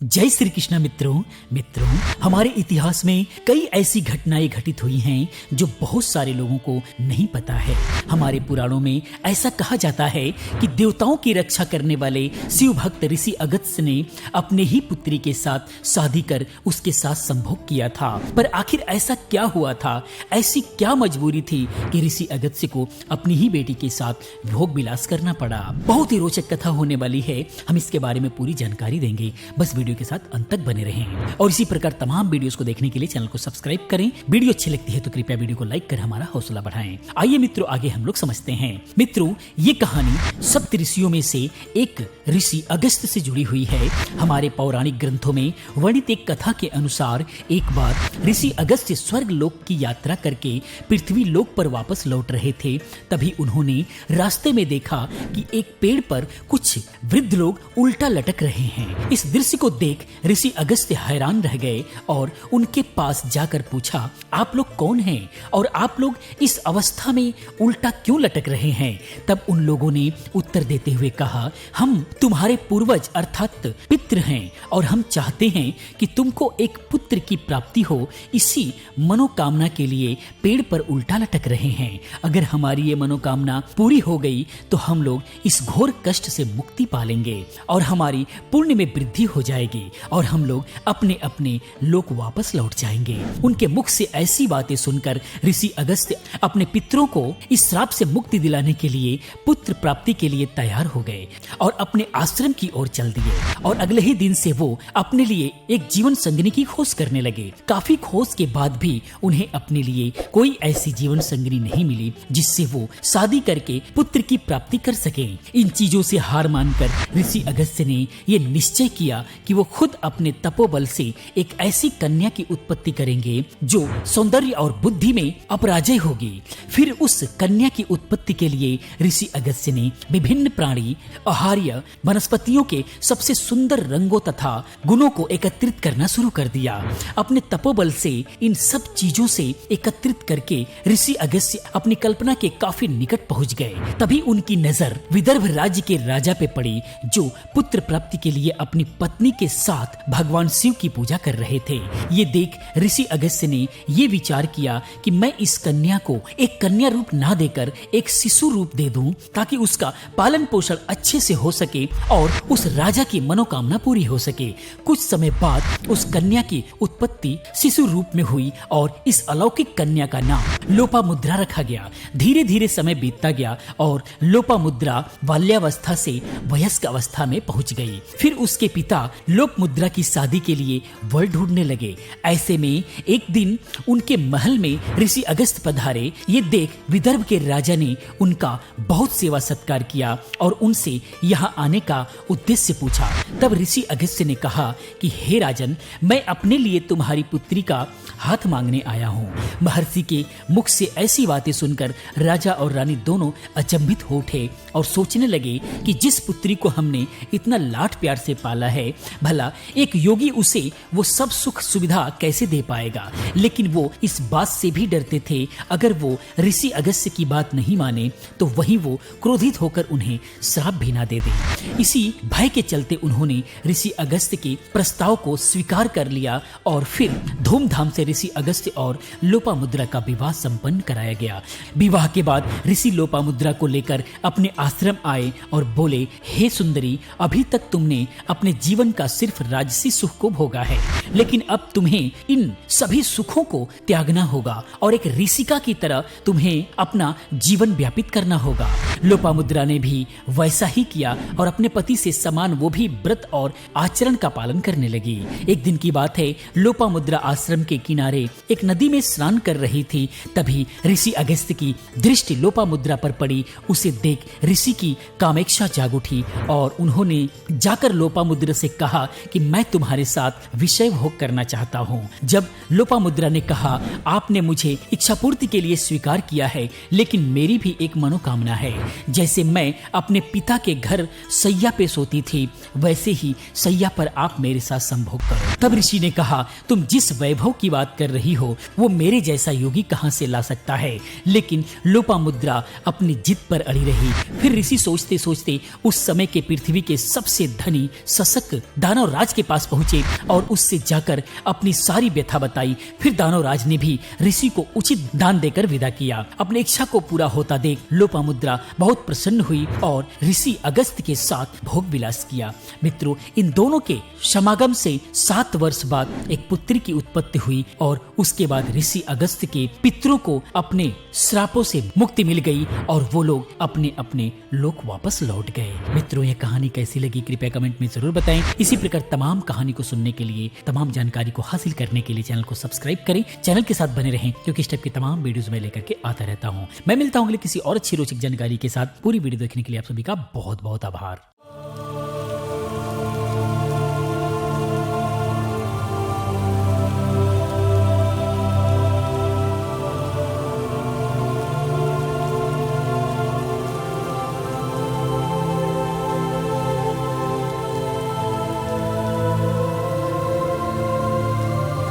जय श्री कृष्ण मित्रों हमारे इतिहास में कई ऐसी घटनाएं घटित हुई हैं जो बहुत सारे लोगों को नहीं पता है। हमारे पुराणों में ऐसा कहा जाता है कि देवताओं की रक्षा करने वाले शिव भक्त ऋषि अगस्त्य ने अपने ही पुत्री के साथ शादी कर उसके साथ संभोग किया था। पर आखिर ऐसा क्या हुआ था, ऐसी क्या मजबूरी थी कि ऋषि अगस्त्य को अपनी ही बेटी के साथ भोग विलास करना पड़ा। बहुत ही रोचक कथा होने वाली है, हम इसके बारे में पूरी जानकारी देंगे। बस वीडियो के साथ अंत तक बने रहें और इसी प्रकार तमाम वीडियोस को देखने के लिए चैनल को सब्सक्राइब करें। वीडियो अच्छी लगती है तो कृपया वीडियो को लाइक कर हमारा हौसला बढ़ाएं। आइए मित्रों आगे हम लोग समझते हैं। मित्रों ये कहानी सप्त ऋषियों में से एक ऋषि अगस्त्य से जुड़ी हुई है। हमारे पौराणिक ग्रंथों में वर्णित एक कथा के अनुसार एक बार ऋषि अगस्त्य स्वर्ग लोक की यात्रा करके पृथ्वी लोक पर वापस लौट रहे थे। तभी उन्होंने रास्ते में देखा कि एक पेड़ पर कुछ वृद्ध लोग उल्टा लटक रहे हैं। इस दृश्य को देख ऋषि अगस्त्य हैरान रह गए और उनके पास जाकर पूछा, आप लोग कौन हैं और आप लोग इस अवस्था में उल्टा क्यों लटक रहे हैं? तब उन लोगों ने उत्तर देते हुए कहा, हम तुम्हारे पूर्वज अर्थात पितृ हैं और हम चाहते हैं कि तुमको एक पुत्र की प्राप्ति हो। इसी मनोकामना के लिए पेड़ पर उल्टा लटक रहे हैं। अगर हमारी ये मनोकामना पूरी हो गई तो हम लोग इस घोर कष्ट से मुक्ति पालेंगे और हमारी पुण्य में वृद्धि हो जाएगी और हम लोग अपने अपने लोक वापस लौट जाएंगे। उनके मुख से ऐसी बातें सुनकर ऋषि अगस्त्य अपने पितरों को इस श्राप से मुक्ति दिलाने के लिए पुत्र प्राप्ति के लिए तैयार हो गए और अपने आश्रम की ओर चल दिए। और अगले ही दिन से वो अपने लिए एक जीवन संगिनी की खोज करने लगे। काफी खोज के बाद भी उन्हें अपने लिए कोई ऐसी जीवन संगिनी नहीं मिली जिससे वो शादी करके पुत्र की प्राप्ति कर सके। इन चीजों से हार मानकर ऋषि अगस्त्य ने ये निश्चय किया कि वो खुद अपने तपोबल से एक ऐसी कन्या की उत्पत्ति करेंगे जो सौंदर्य और बुद्धि में अपराजय होगी। फिर उस कन्या की उत्पत्ति के लिए ऋषि अगस्त्य ने विभिन्न प्राणी, आहार्य, वनस्पतियों के सबसे सुंदर रंगों तथा गुणों को एकत्रित करना शुरू कर दिया। अपने तपोबल से इन सब चीजों से एकत्रित करके ऋषि अगस्त्य अपनी कल्पना के काफी निकट पहुंच गए। तभी उनकी नजर विदर्भ राज्य के राजा पे पड़ी जो पुत्र प्राप्ति के लिए अपनी पत्नी के साथ भगवान शिव की पूजा कर रहे थे। ये देख ऋषि अगस्त्य ने ये विचार किया कि मैं इस कन्या को एक कन्या रूप ना देकर एक शिशु रूप दे दूं ताकि उसका पालन पोषण अच्छे से हो सके और उस राजा की मनोकामना पूरी हो सके। कुछ समय बाद उस कन्या की उत्पत्ति शिशु रूप में हुई और इस अलौकिक कन्या का नाम लोपामुद्रा रखा गया। धीरे धीरे समय बीतता गया और लोपामुद्रा बाल्यावस्था से वयस्क अवस्था में पहुंच गई। फिर उसके पिता लोपामुद्रा की शादी के लिए वर ढूंढने लगे। ऐसे में एक दिन उनके महल में ऋषि अगस्त्य पधारे। ये देख विदर्भ के राजा ने उनका बहुत सेवा सत्कार किया और उनसे यहाँ आने का उद्देश्य पूछा। तब ऋषि अगस्त्य ने कहा कि हे राजन, मैं अपने लिए तुम्हारी पुत्री का हाथ मांगने आया हूँ। महर्षि के मुख से ऐसी बातें सुनकर राजा और रानी दोनों अचंभित हो उठे और सोचने लगे कि जिस पुत्री को हमने इतना लाड प्यार से पाला है, भला एक योगी उसे वो सब सुख सुविधा कैसे दे पाएगा। लेकिन वो इस बात से भी डरते थे अगर वो ऋषि अगस्त्य की बात नहीं माने तो वहीं वो क्रोधित होकर उन्हें श्राप भी ना दे दे। इसी भय के चलते उन्होंने ऋषि अगस्त्य के प्रस्ताव को स्वीकार कर लिया और फिर धूमधाम से ऋषि अगस्त्य और लोपामुद्रा का विवाह संपन्न कराया गया। विवाह के बाद ऋषि लोपामुद्रा को लेकर अपने आश्रम आए और बोले, हे सुंदरी, अभी तक तुमने अपने जीवन का सिर्फ राजसी सुख को भोगा है, लेकिन अब तुम्हें इन सभी सुखों को त्यागना होगा और एक ऋषिका की तरह तुम्हें अपना जीवन व्यापित करना होगा। लोपामुद्रा ने भी वैसा ही किया और अपने पति से समान वो भी व्रत और आचरण का पालन करने लगी। एक दिन की बात है, लोपामुद्रा आश्रम के किनारे एक नदी में स्नान कर रही थी। तभी ऋषि अगस्त्य की दृष्टि लोपामुद्रा पर पड़ी। उसे देख ऋषि की कामेक्षा जाग उठी और उन्होंने जाकर लोपामुद्रा से कहा कि मैं तुम्हारे साथ विषय भोग करना चाहता हूँ। जब लोपामुद्रा ने कहा, आपने मुझे इच्छा पूर्ति के लिए स्वीकार किया है, लेकिन मेरी भी एक मनोकामना है। जैसे मैं अपने पिता के घर सैया पे सोती थी, वैसे ही सैया पर आप मेरे साथ संभोग करो। तब ऋषि ने कहा, तुम जिस वैभव की बात कर रही हो वो मेरे जैसा योगी कहाँ से ला सकता है। लेकिन लोपामुद्रा अपनी जिद पर अड़ी रही। फिर ऋषि सोचते सोचते उस समय के पृथ्वी के सबसे धनी, सशक्त, दानव राज के पास पहुंचे और उससे जाकर अपनी सारी व्यथा बताई। फिर दानव राज ने भी ऋषि को उचित दान देकर विदा किया। अपनी इच्छा को पूरा होता देख लोपामुद्रा बहुत प्रसन्न हुई और ऋषि अगस्त्य के साथ भोग विलास किया। मित्रों, इन दोनों के समागम से 7 वर्ष बाद एक पुत्री की उत्पत्ति हुई और उसके बाद ऋषि अगस्त्य के पितरों को अपने श्रापों से मुक्ति मिल गई और वो लोग अपने अपने लोक वापस लौट गए। मित्रों, ये कहानी कैसी लगी कृपया कमेंट में जरूर बताएं। इसी प्रकार तमाम कहानी को सुनने के लिए, तमाम जानकारी को हासिल करने के लिए चैनल को सब्सक्राइब करें, चैनल के साथ बने रहें क्योंकि इस टाइप की तमाम वीडियोस में लेकर के आता रहता हूँ। मैं मिलता हूँ अगले किसी और अच्छी रोचक जानकारी के साथ। पूरी वीडियो देखने के लिए आप सभी का बहुत बहुत आभार।